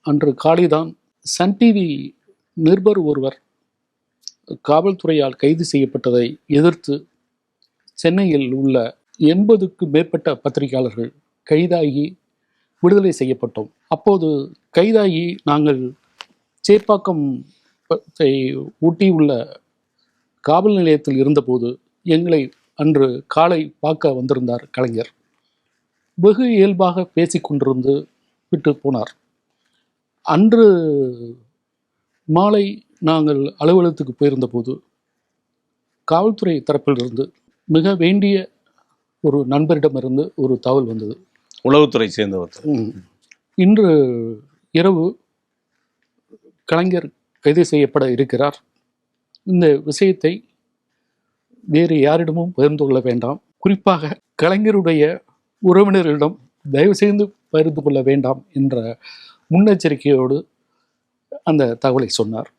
அன்று காலைதான் Sun TV நிருபர் ஒருவர் காவல்துறையால் கைது செய்யப்பட்டதை எதிர்த்து சென்னையில் உள்ள 80க்கும் மேற்பட்ட பத்திரிகையாளர்கள் கைதாகி விடுதலை செய்யப்பட்டோம். அப்போது கைதாகி நாங்கள் சேப்பாக்கம் ஊட்டி உள்ள காவல் நிலையத்தில் இருந்தபோது எங்களை அன்று காலை பார்க்க வந்திருந்தார் கலைஞர். வெகு இயல்பாக பேசிக்கொண்டிருந்து விட்டு போனார். அன்று மாலை நாங்கள் அலுவலகத்துக்கு போயிருந்த போது காவல்துறை தரப்பிலிருந்து மிக வேண்டிய ஒரு நண்பரிடமிருந்து ஒரு தகவல் வந்தது. உளவுத்துறை சேர்ந்தவர். இன்று இரவு கலைஞர் கைது செய்யப்பட இருக்கிறார். இந்த விஷயத்தை வேறு யாரிடமும் பகிர்ந்து கொள்ள வேண்டாம், குறிப்பாக கலைஞருடைய உறவினர்களிடம் தயவு செய்து பகிர்ந்து கொள்ள வேண்டாம் என்ற முன்னெச்சரிக்கையோடு அந்த தகவலை சொன்னார்.